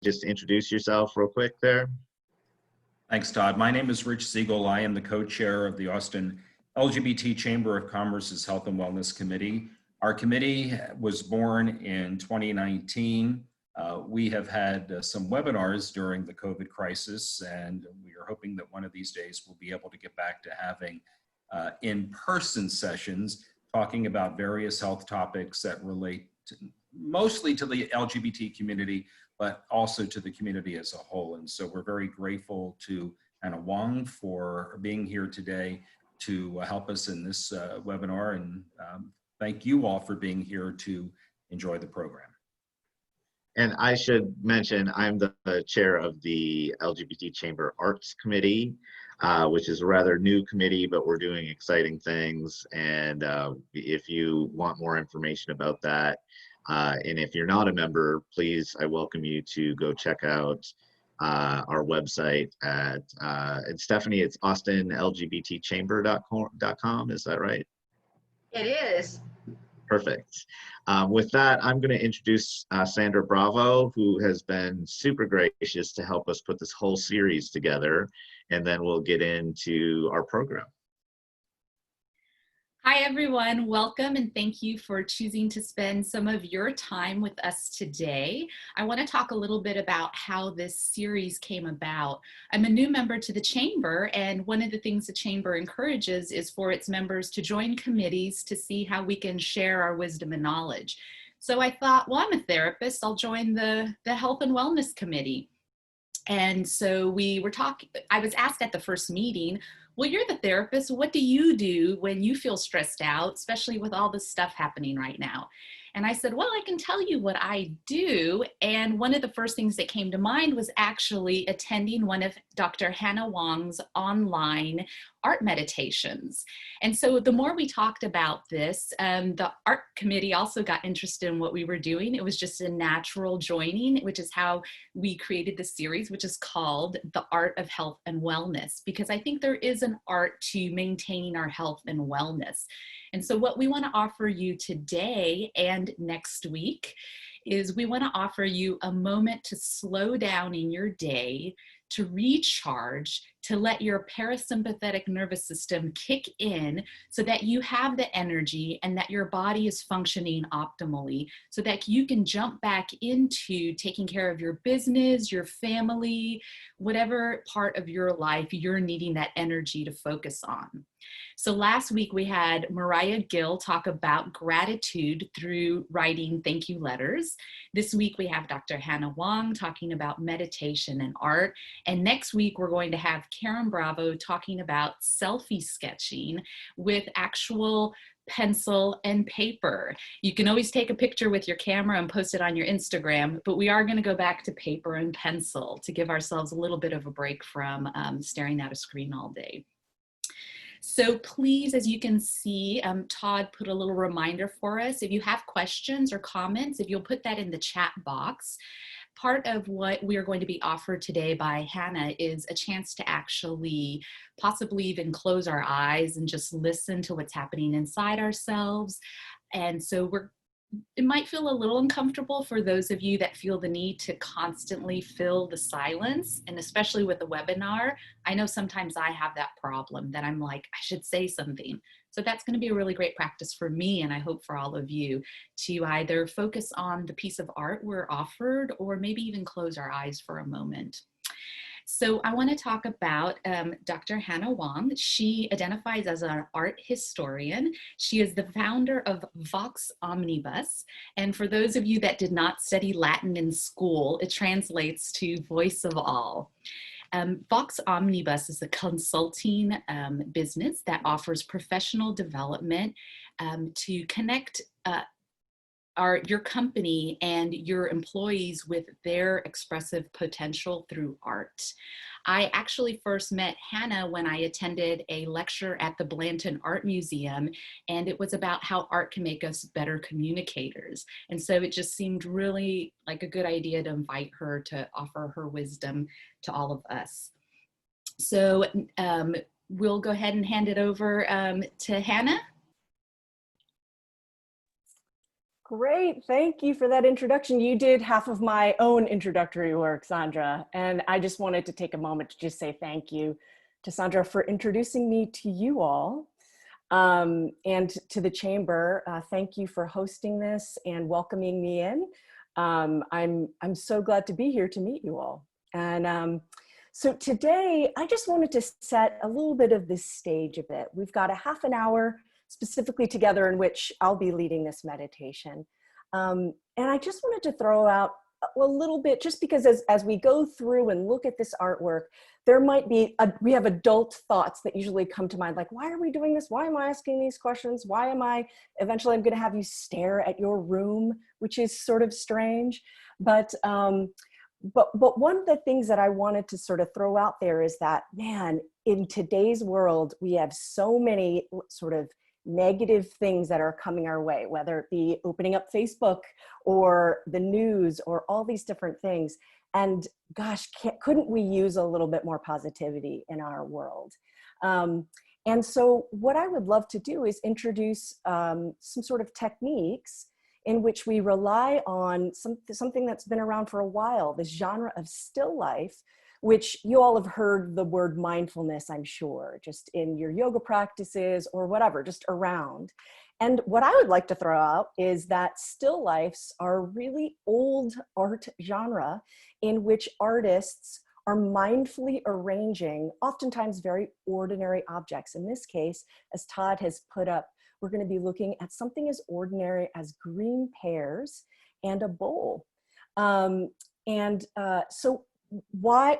just introduce yourself real quick there? Thanks, Todd. My name is Rich Siegel. I am the co-chair of the Austin LGBT Chamber of Commerce's Health and Wellness Committee. Our committee was born in 2019. We have had some webinars during the COVID crisis, and we are hoping that one of these days we'll be able to get back to having in-person sessions talking about various health topics that relate mostly to the LGBT community, but also to the community as a whole. And so we're very grateful to Anna Wong for being here today to help us in this webinar. And thank you all for being here to enjoy the program. And I should mention, I'm the chair of the LGBT Chamber Arts Committee, which is a rather new committee, but we're doing exciting things. And if you want more information about that, and if you're not a member, please, I welcome you to go check out our website at, and Stephanie, it's austinlgbtchamber.com, is that right? It is. Perfect. With that, I'm going to introduce Sandra Bravo, who has been super gracious to help us put this whole series together, and then we'll get into our program. Hi, everyone. Welcome, and thank you for choosing to spend some of your time with us today. I want to talk a little bit about how this series came about. I'm a new member to the Chamber, and one of the things the Chamber encourages is for its members to join committees to see how we can share our wisdom and knowledge. So I thought, well, I'm a therapist. I'll join the Health and Wellness Committee. And so we were talking, I was asked at the first meeting, well, you're the therapist. What do you do when you feel stressed out, especially with all this stuff happening right now? And I said, well, I can tell you what I do. And one of the first things that came to mind was actually attending one of Dr. Hannah Wong's online art meditations. And so the more we talked about this, the art committee also got interested in what we were doing. It was just a natural joining, which is how we created the series, which is called The Art of Health and Wellness, because I think there is an art to maintaining our health and wellness. And so what we want to offer you today and next week is we want to offer you a moment to slow down in your day, to recharge, to let your parasympathetic nervous system kick in so that you have the energy and that your body is functioning optimally so that you can jump back into taking care of your business, your family, whatever part of your life you're needing that energy to focus on. So last week we had Mariah Gill talk about gratitude through writing thank you letters. This week we have Dr. Hannah Wong talking about meditation and art. And next week we're going to have Karen Bravo talking about selfie sketching with actual pencil and paper. You can always take a picture with your camera and post it on your Instagram, but we are going to go back to paper and pencil to give ourselves a little bit of a break from staring at a screen all day. So please, as you can see, Todd put a little reminder for us. If you have questions or comments, if you'll put that in the chat box. Part of what we are going to be offered today by Hannah is a chance to actually possibly even close our eyes and just listen to what's happening inside ourselves. And so it might feel a little uncomfortable for those of you that feel the need to constantly fill the silence, and especially with the webinar. I know sometimes I have that problem that I'm like, I should say something. So that's going to be a really great practice for me, and I hope for all of you, to either focus on the piece of art we're offered or maybe even close our eyes for a moment. So I want to talk about Dr. Hannah Wong. She identifies as an art historian. She is the founder of Vox Omnibus. And for those of you that did not study Latin in school, it translates to voice of all. Vox Omnibus is a consulting business that offers professional development to connect your company and your employees with their expressive potential through art. I actually first met Hannah when I attended a lecture at the Blanton Art Museum, and it was about how art can make us better communicators. And so it just seemed really like a good idea to invite her to offer her wisdom to all of us. So we'll go ahead and hand it over to Hannah. Great, thank you for that introduction. You did half of my own introductory work, Sandra, and I just wanted to take a moment to just say thank you to Sandra for introducing me to you all and to the Chamber. Thank you for hosting this and welcoming me in. I'm so glad to be here to meet you all. And so today, I just wanted to set a little bit of this stage a bit. We've got a half an hour specifically together in which I'll be leading this meditation. And I just wanted to throw out a little bit, just because as we go through and look at this artwork, there might be, we have adult thoughts that usually come to mind, like, why are we doing this? Why am I asking these questions? Why am I, eventually I'm gonna have you stare at your room, which is sort of strange. But one of the things that I wanted to sort of throw out there is that, man, in today's world, we have so many sort of negative things that are coming our way, whether it be opening up Facebook or the news or all these different things. And gosh, couldn't we use a little bit more positivity in our world? And so what I would love to do is introduce some sort of techniques in which we rely on something that's been around for a while, this genre of still life, which you all have heard the word mindfulness, I'm sure, just in your yoga practices or whatever, just around. And what I would like to throw out is that still lifes are a really old art genre in which artists are mindfully arranging oftentimes very ordinary objects. In this case, as Todd has put up, we're going to be looking at something as ordinary as green pears and a bowl. So what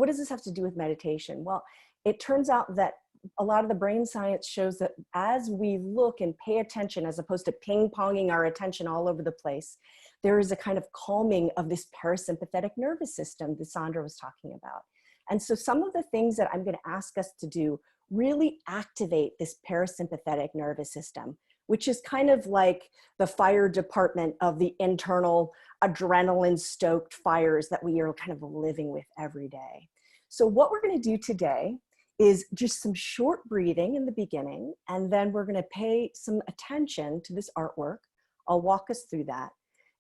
does this have to do with meditation? Well, it turns out that a lot of the brain science shows that as we look and pay attention, as opposed to ping-ponging our attention all over the place, there is a kind of calming of this parasympathetic nervous system that Sandra was talking about. And so some of the things that I'm going to ask us to do really activate this parasympathetic nervous system, which is kind of like the fire department of the internal adrenaline-stoked fires that we are kind of living with every day. So what we're going to do today is just some short breathing in the beginning, and then we're going to pay some attention to this artwork. I'll walk us through that.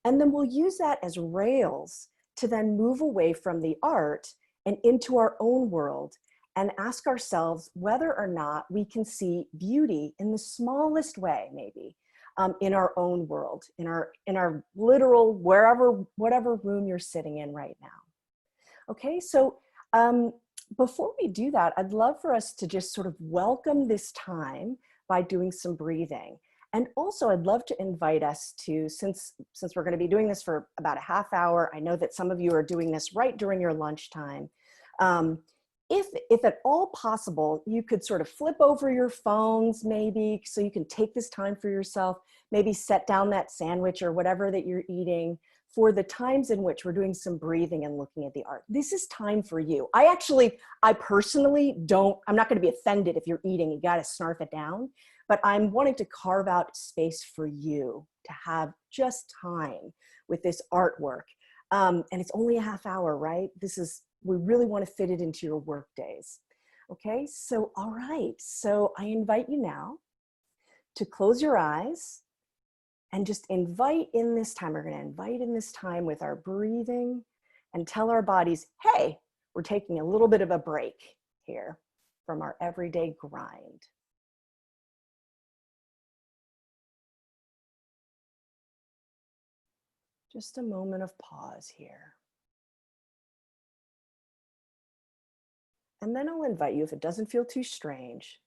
And then we'll use that as rails to then move away from the art and into our own world and ask ourselves whether or not we can see beauty in the smallest way, maybe, in our own world, in our literal, whatever room you're sitting in right now. Okay, so before we do that, I'd love for us to just sort of welcome this time by doing some breathing. And also I'd love to invite us to, since we're going to be doing this for about a half hour, I know that some of you are doing this right during your lunchtime. If at all possible, you could sort of flip over your phones maybe, so you can take this time for yourself, maybe set down that sandwich or whatever that you're eating for the times in which we're doing some breathing and looking at the art. This is time for you. I personally I'm not gonna be offended if you're eating, you gotta snarf it down, but I'm wanting to carve out space for you to have just time with this artwork. And it's only a half hour, right? We really want to fit it into your work days. Okay, so all right. So I invite you now to close your eyes and just invite in this time. We're going to invite in this time with our breathing and tell our bodies, hey, we're taking a little bit of a break here from our everyday grind. Just a moment of pause here. And then I'll invite you, if it doesn't feel too strange,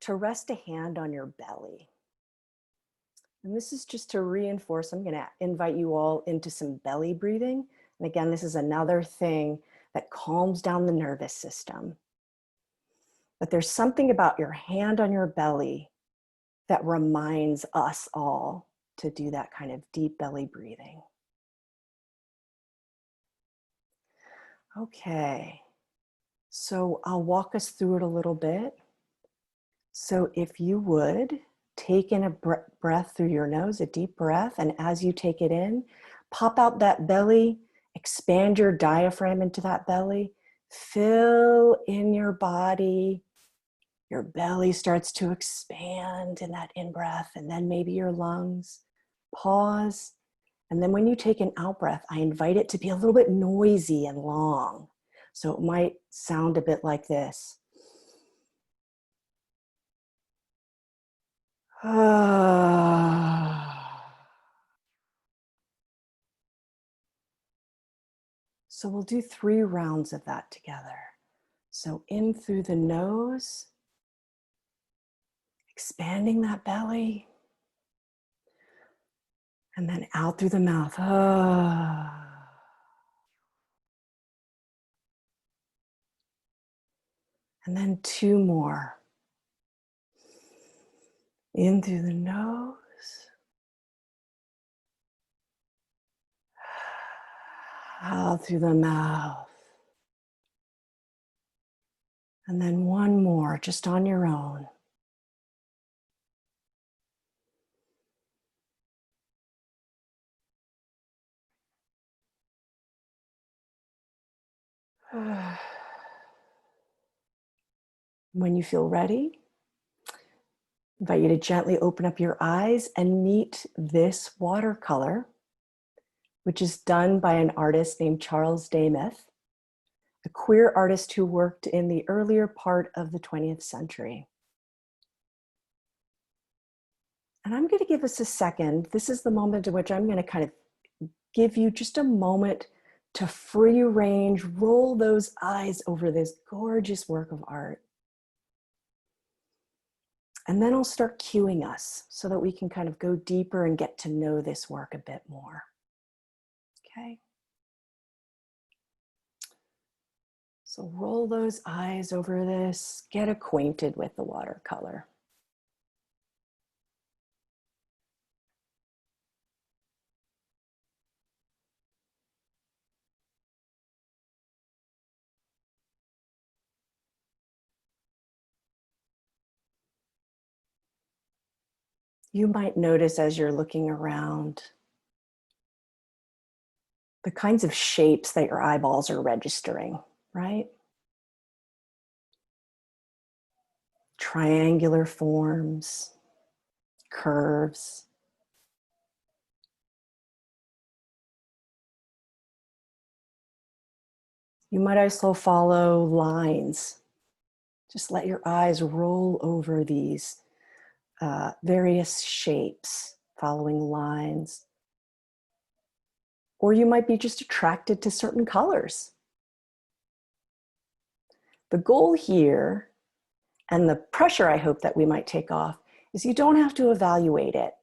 to rest a hand on your belly. And this is just to reinforce, I'm gonna invite you all into some belly breathing. And again, this is another thing that calms down the nervous system. But there's something about your hand on your belly that reminds us all to do that kind of deep belly breathing. Okay. So I'll walk us through it a little bit. So if you would, take in a breath through your nose, a deep breath, and as you take it in, pop out that belly, expand your diaphragm into that belly, fill in your body. Your belly starts to expand in that in-breath, and then maybe your lungs Pause. And then when you take an out breath, I invite it to be a little bit noisy and long. So it might sound a bit like this. So we'll do 3 rounds of that together. So in through the nose, expanding that belly, and then out through the mouth. And then 2 more. In through the nose. Out through the mouth. And then 1 more, just on your own. When you feel ready, I invite you to gently open up your eyes and meet this watercolor, which is done by an artist named Charles Dameth, a queer artist who worked in the earlier part of the 20th century. And I'm going to give us a second. This is the moment in which I'm going to kind of give you just a moment to free range, roll those eyes over this gorgeous work of art. And then I'll start cueing us so that we can kind of go deeper and get to know this work a bit more. Okay. So roll those eyes over this, get acquainted with the watercolor. You might notice as you're looking around the kinds of shapes that your eyeballs are registering, right? Triangular forms, curves. You might also follow lines. Just let your eyes roll over these various shapes, following lines. Or you might be just attracted to certain colors. The goal here, and the pressure I hope that we might take off, is you don't have to evaluate it.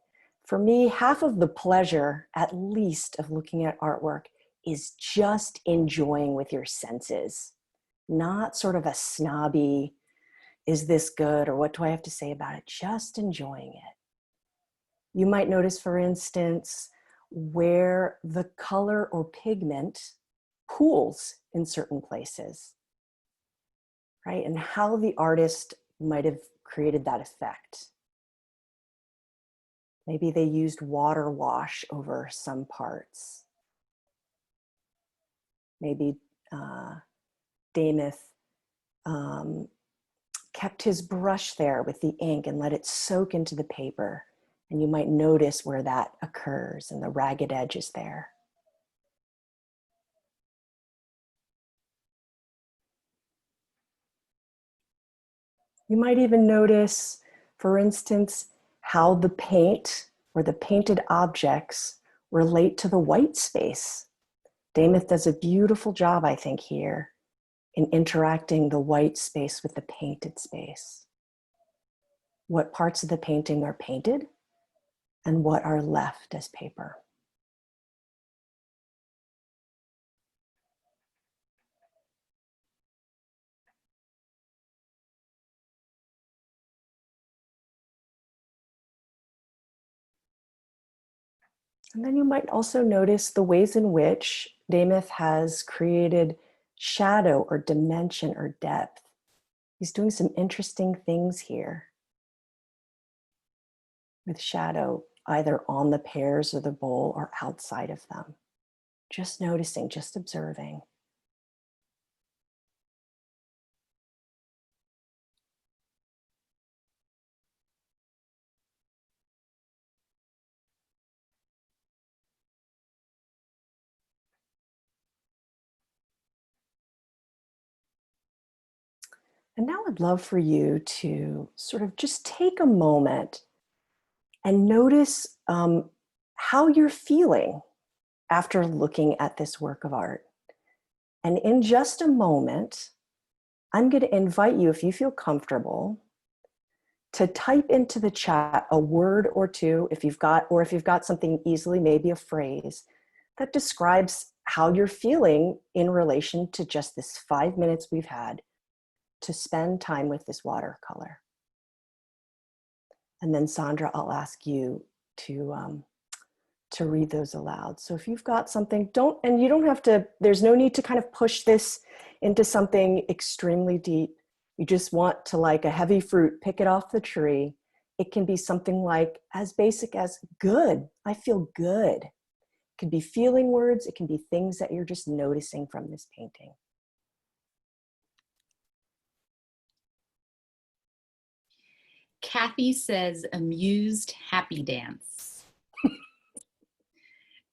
For me, half of the pleasure, at least, of looking at artwork is just enjoying with your senses, not sort of a snobby, is this good, or what do I have to say about it? Just enjoying it. You might notice, for instance, where the color or pigment pools in certain places, right? And how the artist might have created that effect. Maybe they used water wash over some parts. Maybe Dameth kept his brush there with the ink and let it soak into the paper. And you might notice where that occurs and the ragged edges there. You might even notice, for instance, how the paint or the painted objects relate to the white space. Dameth does a beautiful job, I think, here in interacting the white space with the painted space. What parts of the painting are painted and what are left as paper. And then you might also notice the ways in which Dameth has created shadow or dimension or depth. He's doing some interesting things here with shadow, either on the pears or the bowl or outside of them. Just noticing, just observing. And now I'd love for you to sort of just take a moment and notice how you're feeling after looking at this work of art. And in just a moment, I'm going to invite you, if you feel comfortable, to type into the chat a word or two, if you've got something easily, maybe a phrase that describes how you're feeling in relation to just this 5 minutes we've had to spend time with this watercolor. And then Sandra, I'll ask you to read those aloud. So if you've got something, you don't have to, there's no need to kind of push this into something extremely deep. You just want to, like a heavy fruit, pick it off the tree. It can be something like as basic as good, I feel good. It could be feeling words. It can be things that you're just noticing from this painting. Kathy says amused happy dance.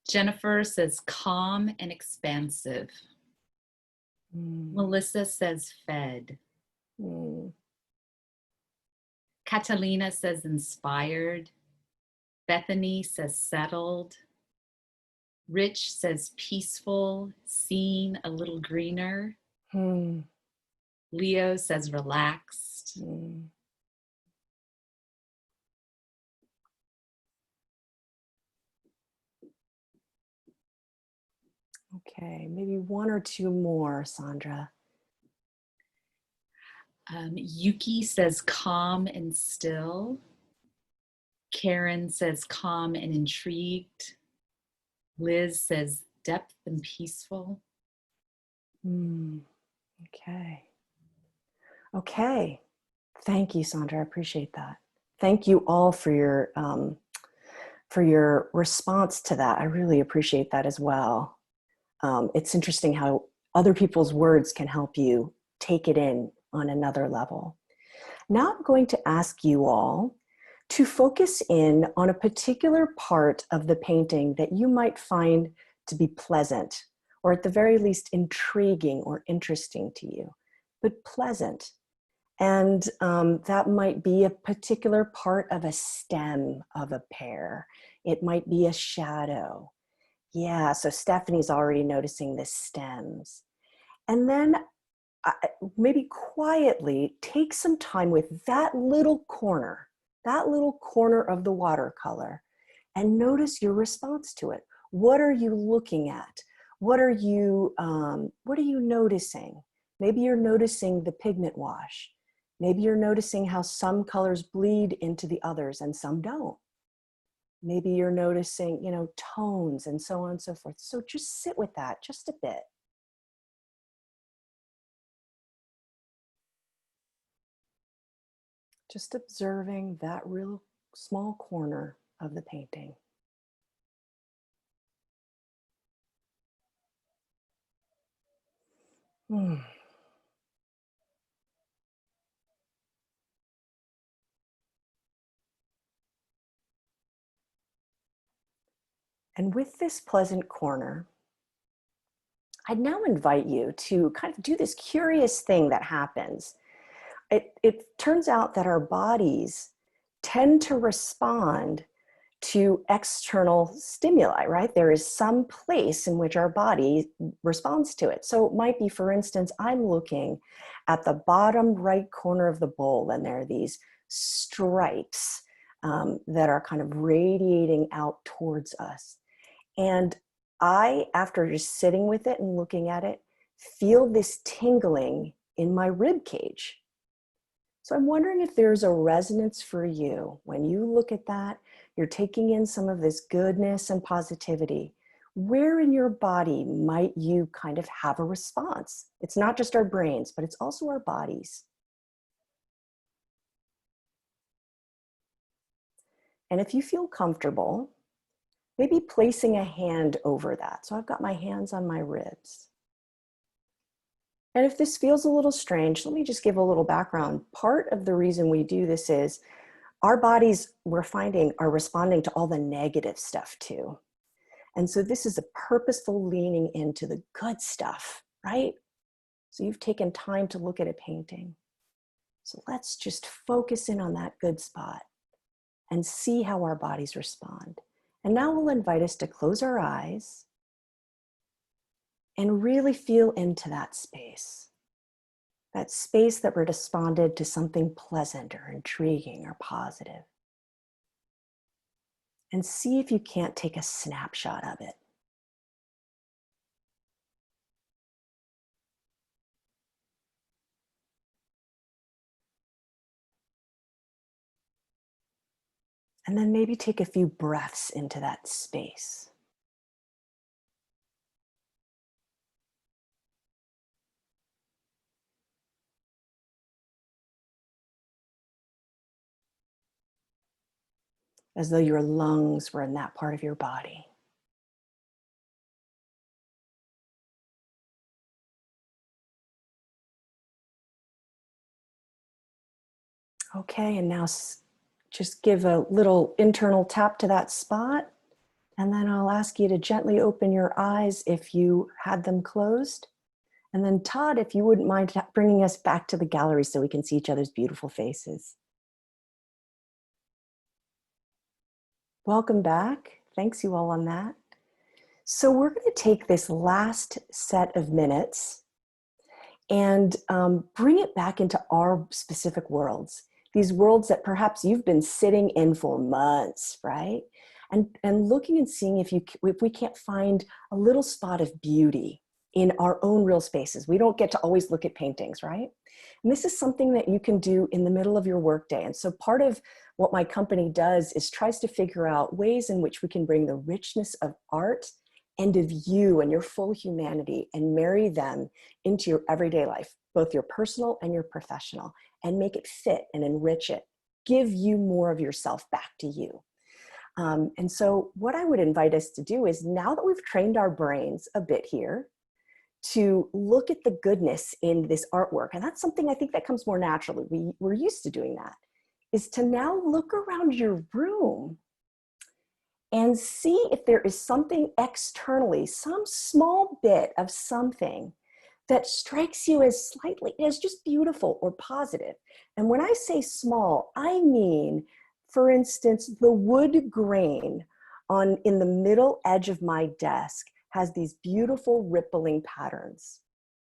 Jennifer says calm and expansive. Melissa says fed. Catalina says inspired. Bethany says settled. Rich says peaceful, seen a little greener. Leo says relaxed. Okay, maybe one or two more, Sandra. Yuki says calm and still. Karen says calm and intrigued. Liz says depth and peaceful. Okay. Okay. Thank you, Sandra. I appreciate that. Thank you all for your response to that. I really appreciate that as well. It's interesting how other people's words can help you take it in on another level. Now I'm going to ask you all to focus in on a particular part of the painting that you might find to be pleasant, or at the very least intriguing or interesting to you, but pleasant. And that might be a particular part of a stem of a pear. It might be a shadow. Yeah, so Stephanie's already noticing the stems. And then maybe quietly take some time with that little corner of the watercolor, and notice your response to it. What are you looking at? What are you noticing? Maybe you're noticing the pigment wash. Maybe you're noticing how some colors bleed into the others and some don't. Maybe you're noticing, tones and so on and so forth. So just sit with that just a bit. Just observing that real small corner of the painting. And with this pleasant corner, I'd now invite you to kind of do this curious thing that happens. It turns out that our bodies tend to respond to external stimuli, right? There is some place in which our body responds to it. So it might be, for instance, I'm looking at the bottom right corner of the bowl, and there are these stripes that are kind of radiating out towards us. And I, after just sitting with it and looking at it, feel this tingling in my rib cage. So I'm wondering if there's a resonance for you. When you look at that, you're taking in some of this goodness and positivity. Where in your body might you kind of have a response? It's not just our brains, but it's also our bodies. And if you feel comfortable, maybe placing a hand over that. So I've got my hands on my ribs. And if this feels a little strange, let me just give a little background. Part of the reason we do this is our bodies, we're finding, are responding to all the negative stuff too. And so this is a purposeful leaning into the good stuff, right? So you've taken time to look at a painting. So let's just focus in on that good spot and see how our bodies respond. And now we'll invite us to close our eyes and really feel into that space that responded to something pleasant or intriguing or positive. And see if you can't take a snapshot of it. And then maybe take a few breaths into that space. As though your lungs were in that part of your body. Okay, and now just give a little internal tap to that spot. And then I'll ask you to gently open your eyes if you had them closed. And then Todd, if you wouldn't mind bringing us back to the gallery so we can see each other's beautiful faces. Welcome back. Thanks you all on that. So we're going to take this last set of minutes and bring it back into our specific worlds. These worlds that perhaps you've been sitting in for months, right? And looking and seeing if we can't find a little spot of beauty in our own real spaces. We don't get to always look at paintings, right? And this is something that you can do in the middle of your workday. And so part of what my company does is tries to figure out ways in which we can bring the richness of art and of you and your full humanity and marry them into your everyday life, both your personal and your professional, and make it fit and enrich it, give you more of yourself back to you. And so what I would invite us to do is, now that we've trained our brains a bit here, to look at the goodness in this artwork, and that's something I think that comes more naturally, we're used to doing that, is to now look around your room and see if there is something externally, some small bit of something that strikes you as slightly, as just beautiful or positive. And when I say small, I mean, for instance, the wood grain in the middle edge of my desk has these beautiful rippling patterns.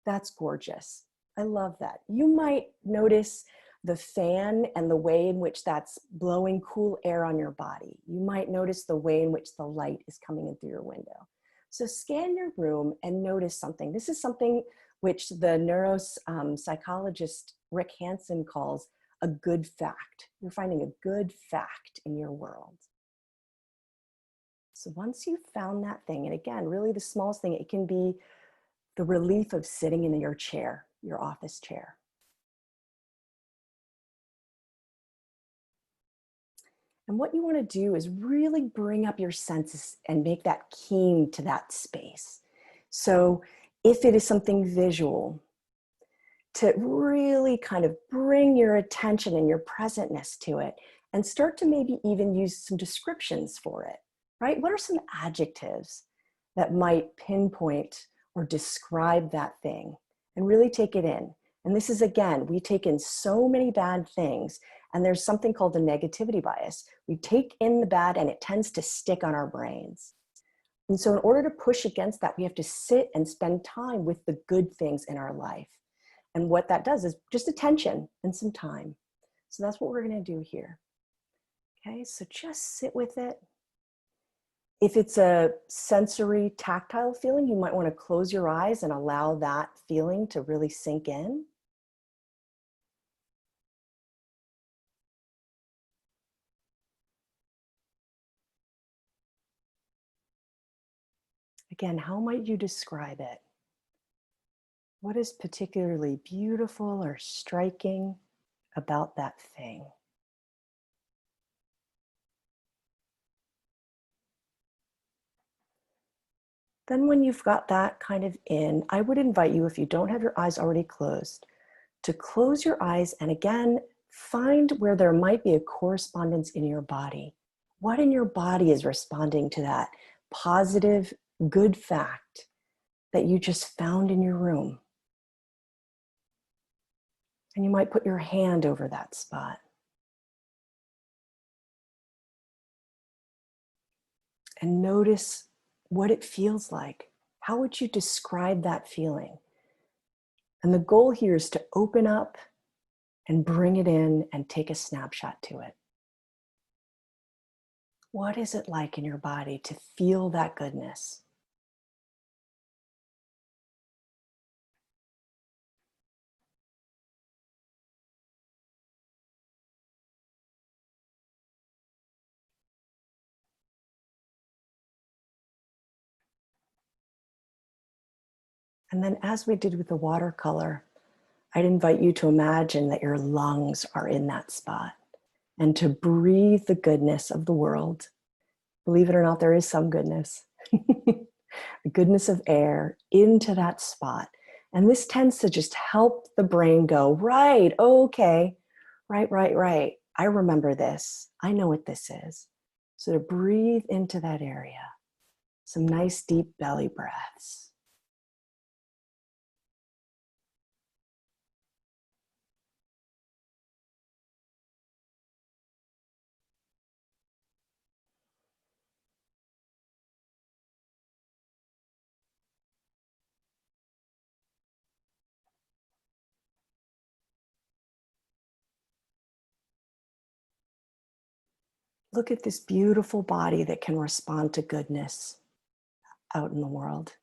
That's gorgeous. I love that. You might notice the fan and the way in which that's blowing cool air on your body. You might notice the way in which the light is coming in through your window. So scan your room and notice something. This is something which the neuropsychologist Rick Hansen calls a good fact. You're finding a good fact in your world. So once you've found that thing, and again, really the smallest thing, it can be the relief of sitting in your chair, your office chair. And what you want to do is really bring up your senses and make that keen to that space. So if it is something visual, to really kind of bring your attention and your presentness to it, and start to maybe even use some descriptions for it, right? What are some adjectives that might pinpoint or describe that thing? And really take it in. And this is, again, we take in so many bad things, and there's something called the negativity bias. We take in the bad and it tends to stick on our brains. And so in order to push against that, we have to sit and spend time with the good things in our life. And what that does is just attention and some time. So that's what we're going to do here. Okay, so just sit with it. If it's a sensory tactile feeling, you might want to close your eyes and allow that feeling to really sink in. Again, how might you describe it? What is particularly beautiful or striking about that thing? Then when you've got that kind of in, I would invite you, if you don't have your eyes already closed, to close your eyes and again, find where there might be a correspondence in your body. What in your body is responding to that positive, good fact that you just found in your room? And you might put your hand over that spot. And notice what it feels like. How would you describe that feeling? And the goal here is to open up and bring it in and take a snapshot to it. What is it like in your body to feel that goodness? And then, as we did with the watercolor, I'd invite you to imagine that your lungs are in that spot and to breathe the goodness of the world. Believe it or not, there is some goodness. The goodness of air into that spot. And this tends to just help the brain go, right, okay, right. I remember this. I know what this is. So to breathe into that area, some nice deep belly breaths. Look at this beautiful body that can respond to goodness out in the world.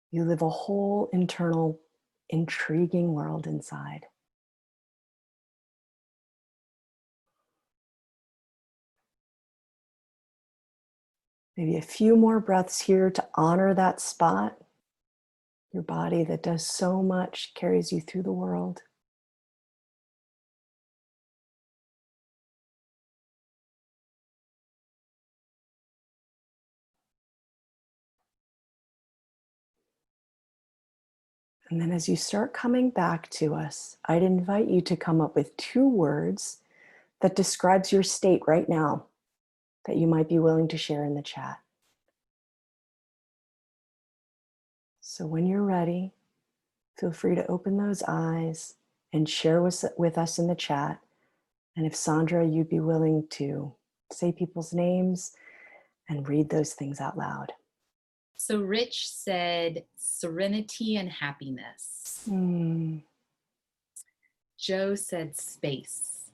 You live a whole internal, intriguing world inside. Maybe a few more breaths here to honor that spot. Your body that does so much, carries you through the world. And then as you start coming back to us, I'd invite you to come up with 2 words that describes your state right now that you might be willing to share in the chat. So when you're ready, feel free to open those eyes and share with us in the chat. And if Sandra, you'd be willing to say people's names and read those things out loud. So Rich said serenity and happiness. Mm. Joe said space.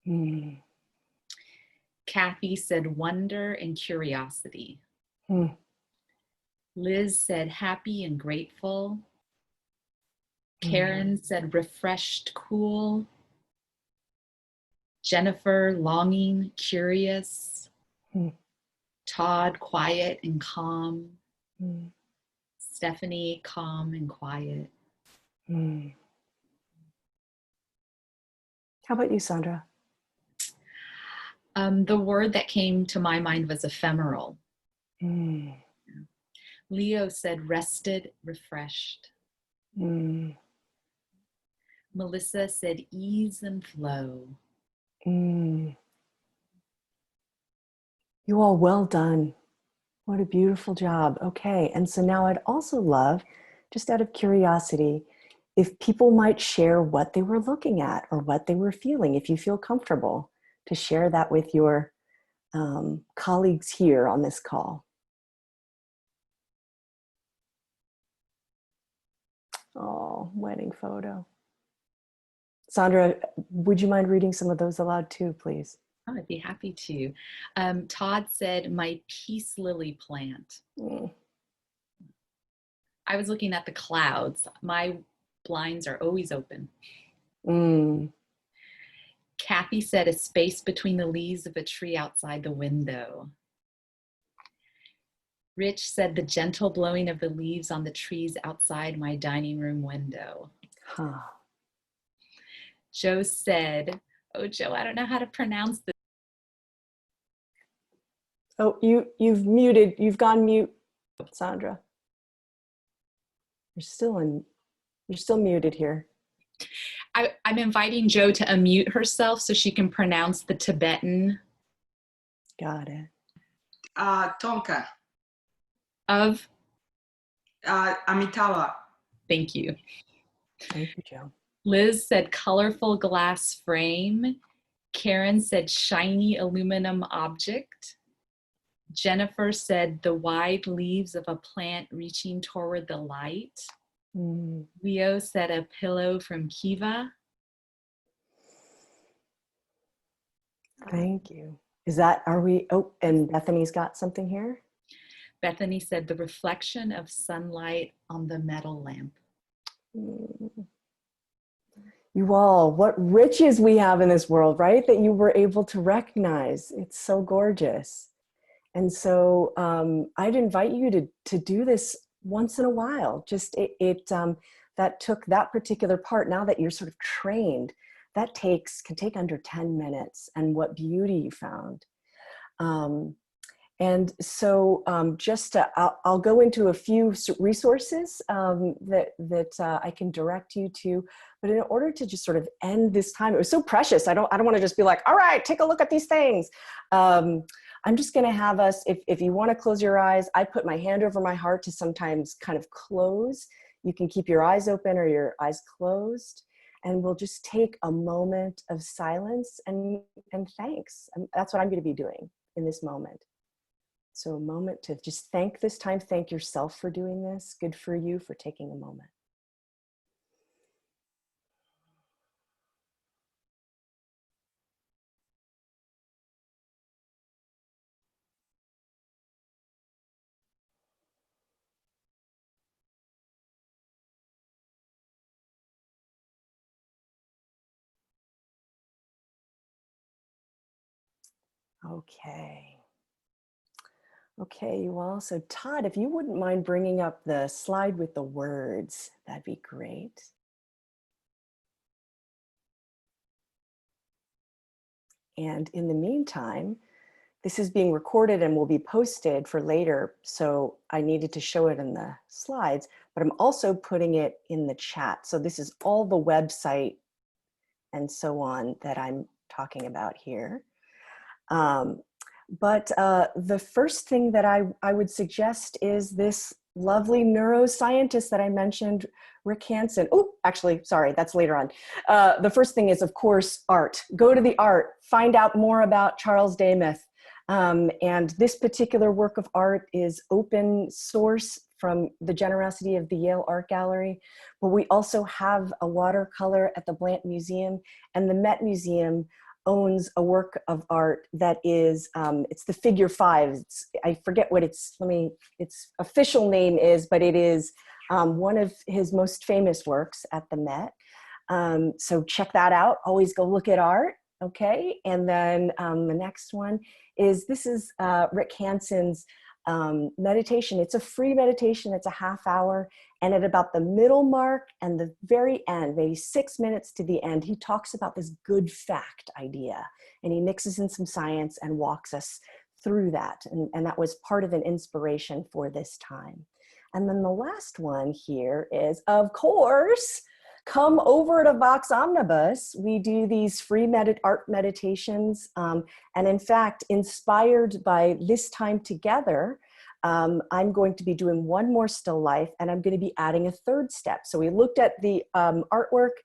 Mm. Kathy said wonder and curiosity. Mm. Liz said happy and grateful. Karen said refreshed, cool. Jennifer, longing, curious. Mm. Todd, quiet and calm. Mm. Stephanie, calm and quiet. Mm. How about you, Sandra? The word that came to my mind was ephemeral. Mm. Leo said rested, refreshed. Mm. Melissa said ease and flow. Mm. You all, well done. What a beautiful job. Okay, and so now I'd also love, just out of curiosity, if people might share what they were looking at or what they were feeling, if you feel comfortable to share that with your colleagues here on this call. Oh, wedding photo. Sandra, would you mind reading some of those aloud too, please? Oh, I'd be happy to. Todd said, my peace lily plant. Mm. I was looking at the clouds. My blinds are always open. Mm. Kathy said, a space between the leaves of a tree outside the window. Rich said, the gentle blowing of the leaves on the trees outside my dining room window. Huh. Joe said, oh, Joe, I don't know how to pronounce this. Oh, you've gone mute, Sandra. You're still muted here. I'm inviting Joe to unmute herself so she can pronounce the Tibetan. Got it. Tonka. Of? Amitabha. Thank you. Thank you, Joe. Liz said colorful glass frame. Karen said shiny aluminum object. Jennifer said the wide leaves of a plant reaching toward the light. Leo said a pillow from Kiva. Thank you. Is that, are we, oh, and Bethany's got something here? Bethany said the reflection of sunlight on the metal lamp. You all, what riches we have in this world, right? That you were able to recognize. It's so gorgeous. And so I'd invite you to do this once in a while. Just that took that particular part. Now that you're sort of trained, that can take under 10 minutes. And what beauty you found. And so I'll go into a few resources that I can direct you to. But in order to just sort of end this time, it was so precious. I don't want to just be like, all right, take a look at these things. I'm just going to have us, if you want to close your eyes, I put my hand over my heart to sometimes kind of close. You can keep your eyes open or your eyes closed. And we'll just take a moment of silence and thanks. And that's what I'm going to be doing in this moment. So a moment to just thank yourself for doing this. Good for you for taking a moment. Okay. Okay, you all. So Todd, if you wouldn't mind bringing up the slide with the words, that'd be great. And in the meantime, this is being recorded and will be posted for later. So I needed to show it in the slides, but I'm also putting it in the chat. So this is all the website and so on that I'm talking about here. But the first thing that I would suggest is this lovely neuroscientist that I mentioned, Rick Hansen. Oh, actually, sorry, that's later on. The first thing is, of course, art. Go to the art, find out more about Charles Demuth. And this particular work of art is open source from the generosity of the Yale Art Gallery. But we also have a watercolor at the Blant Museum, and the Met Museum owns a work of art that is, it's the figure 5. I forget what its official name is, but it is one of his most famous works at the Met. So check that out. Always go look at art, okay? And then the next one is, this is Rick Hansen's meditation. It's a free meditation. It's a half hour. And at about the middle mark and the very end, maybe 6 minutes to the end, he talks about this good fact idea. And he mixes in some science and walks us through that. And that was part of an inspiration for this time. And then the last one here is, of course, come over to Vox Omnibus. We do these free art meditations. And in fact, inspired by this time together, I'm going to be doing one more still life, and I'm going to be adding a third step. So we looked at the artwork,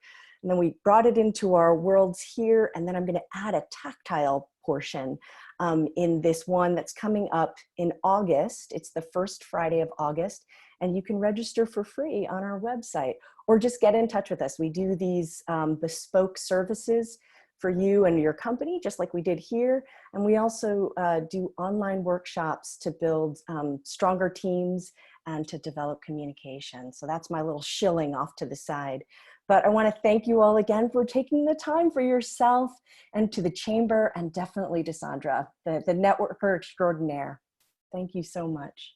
and then we brought it into our worlds here, and then I'm going to add a tactile portion in this one that's coming up in August. It's the first Friday of August, and you can register for free on our website, or just get in touch with us. We do these bespoke services for you and your company, just like we did here. And we also do online workshops to build stronger teams and to develop communication. So that's my little shilling off to the side. But I want to thank you all again for taking the time for yourself, and to the Chamber, and definitely to Sandra, the networker extraordinaire. Thank you so much.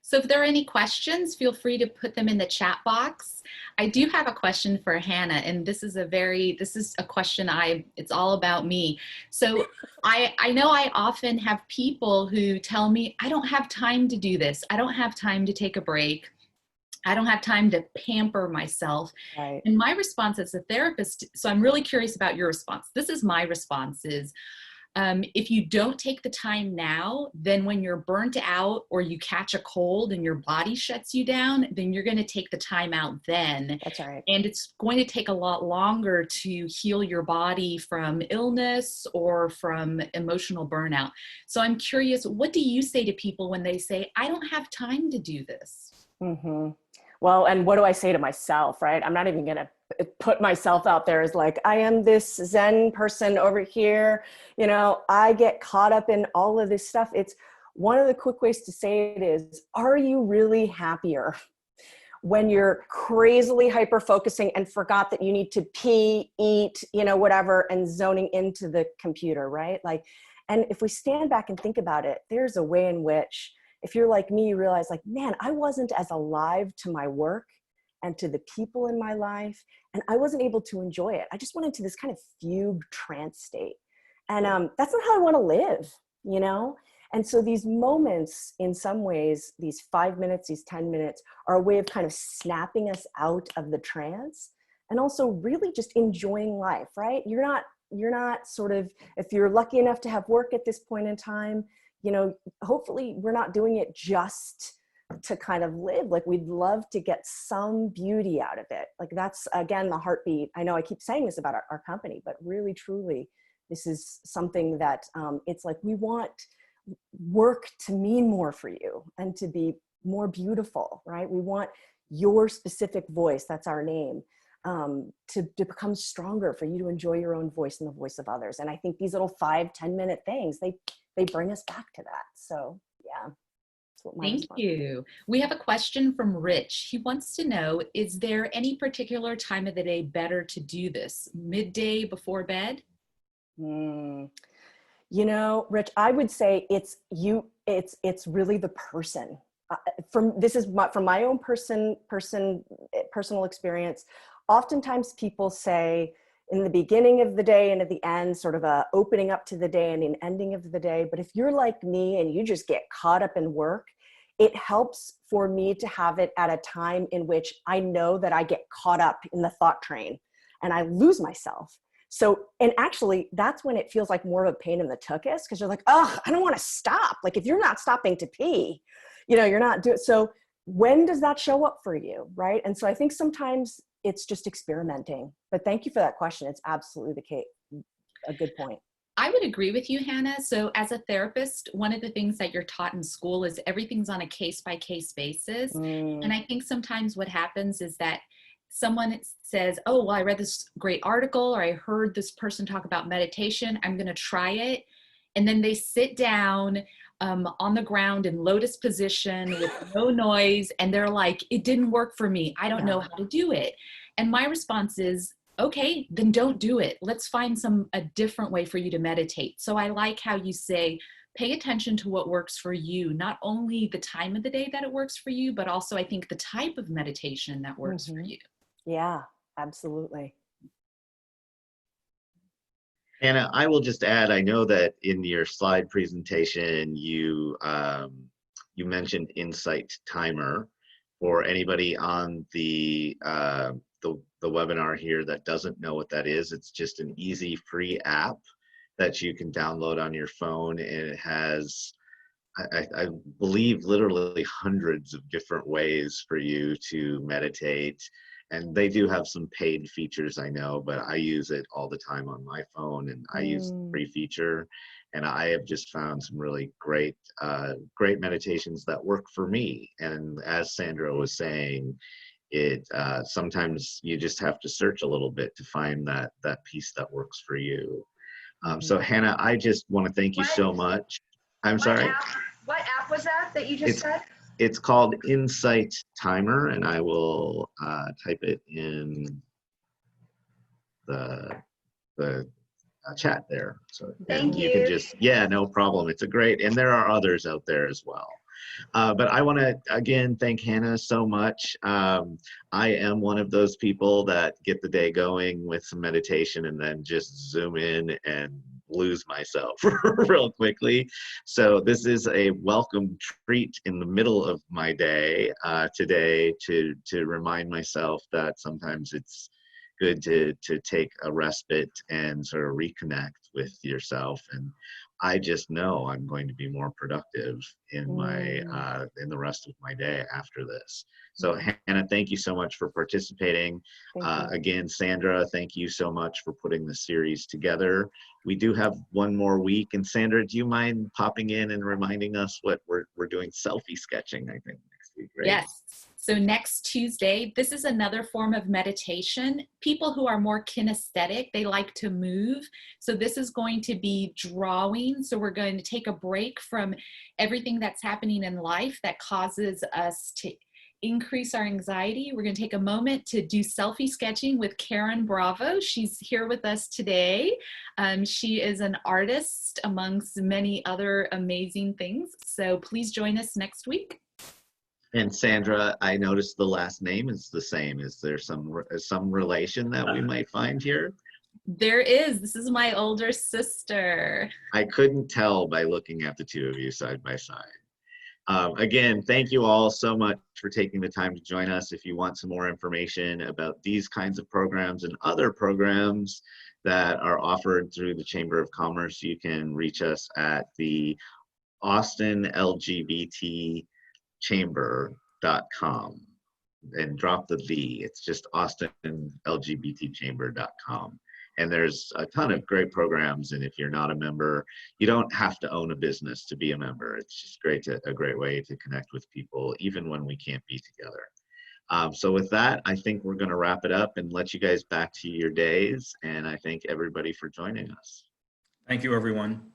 So if there are any questions, feel free to put them in the chat box. I do have a question for Hannah, and this is a question it's all about me. So I know I often have people who tell me, I don't have time to do this. I don't have time to take a break. I don't have time to pamper myself. Right. And my response as a therapist, so I'm really curious about your response. This is my response is, If you don't take the time now, then when you're burnt out or you catch a cold and your body shuts you down, then you're going to take the time out then. That's all right. And it's going to take a lot longer to heal your body from illness or from emotional burnout. So I'm curious, what do you say to people when they say, I don't have time to do this? Mm-hmm. Well, and what do I say to myself, right? I'm not even going to put myself out there as like, I am this Zen person over here. You know, I get caught up in all of this stuff. It's one of the quick ways to say it is, are you really happier when you're crazily hyper focusing and forgot that you need to pee, eat, you know, whatever, and zoning into the computer, right? Like, and if we stand back and think about it, there's a way in which, if you're like me, you realize like, man, I wasn't as alive to my work and to the people in my life, and I wasn't able to enjoy it. I just went into this kind of fugue trance state. And that's not how I want to live, you know? And so these moments, in some ways, these 5 minutes, these 10 minutes, are a way of kind of snapping us out of the trance and also really just enjoying life, right? You're not sort of, if you're lucky enough to have work at this point in time, you know, hopefully we're not doing it just to kind of live. Like, we'd love to get some beauty out of it. Like, that's, again, the heartbeat. I know I keep saying this about our company, but really, truly, this is something that it's like, we want work to mean more for you and to be more beautiful, right? We want your specific voice, that's our name, to become stronger, for you to enjoy your own voice and the voice of others. And I think these little 5-10 minute things, they bring us back to that. So yeah, that's what my Thank response. you. We have a question from Rich. He wants to know, is there any particular time of the day better to do this? Midday before bed? You know, Rich, I would say it's really the person. From my own personal experience. Oftentimes people say in the beginning of the day and at the end, sort of a opening up to the day and an ending of the day. But if you're like me and you just get caught up in work, it helps for me to have it at a time in which I know that I get caught up in the thought train and I lose myself. So, and actually that's when it feels like more of a pain in the tuchus, because you're like, oh, I don't want to stop. Like, if you're not stopping to pee, you know, you're not doing. So when does that show up for you? Right. And so I think sometimes it's just experimenting, but thank you for that question. It's absolutely the case. A good point. I would agree with you, Hannah. So as a therapist, one of the things that you're taught in school is everything's on a case-by-case basis. And I think sometimes what happens is that someone says, oh, well, I read this great article, or I heard this person talk about meditation, I'm going to try it. And then they sit down on the ground in lotus position with no noise. And they're like, it didn't work for me. I don't know how to do it. And my response is, okay, then don't do it. Let's find a different way for you to meditate. So I like how you say, pay attention to what works for you, not only the time of the day that it works for you, but also I think the type of meditation that works for you. Yeah, absolutely. Anna, I will just add, I know that in your slide presentation, you mentioned Insight Timer. For anybody on the webinar here that doesn't know what that is, it's just an easy free app that you can download on your phone, and it has, I believe, literally hundreds of different ways for you to meditate. And they do have some paid features, I know, but I use it all the time on my phone, and I use the free feature. And I have just found some really great meditations that work for me. And as Sandra was saying, it sometimes you just have to search a little bit to find that piece that works for you. So Hannah, I just want to thank you so much. I'm sorry. What app was that you just said? It's called Insight Timer, and I will type it in the chat there. So Thank you can just, no problem. It's a great, and there are others out there as well. But I want to, again, thank Hannah so much. I am one of those people that get the day going with some meditation and then just zoom in and lose myself real quickly. So this is a welcome treat in the middle of my day today to remind myself that sometimes good to take a respite and sort of reconnect with yourself. And I just know I'm going to be more productive in my in the rest of my day after this. So Hannah, thank you so much for participating. Again, Sandra, thank you so much for putting the series together. We do have one more week, and Sandra, do you mind popping in and reminding us what we're doing? Selfie sketching, I think, next week, right? Yes. So next Tuesday, this is another form of meditation. People who are more kinesthetic, they like to move. So this is going to be drawing. So we're going to take a break from everything that's happening in life that causes us to increase our anxiety. We're going to take a moment to do selfie sketching with Sandra Bravo. She's here with us today. She is an artist amongst many other amazing things. So please join us next week. And Sandra, I noticed the last name is the same. Is there some relation that we might find here? There is. This is my older sister. I couldn't tell by looking at the two of you side by side. Again, thank you all so much for taking the time to join us. If you want some more information about these kinds of programs and other programs that are offered through the Chamber of Commerce, you can reach us at the Austin LGBT chamber.com and drop the V. It's just austinlgbtchamber.com. And there's a ton of great programs. And if you're not a member, you don't have to own a business to be a member. It's just a great way to connect with people, even when we can't be together. So with that, I think we're going to wrap it up and let you guys back to your days. And I thank everybody for joining us. Thank you, everyone.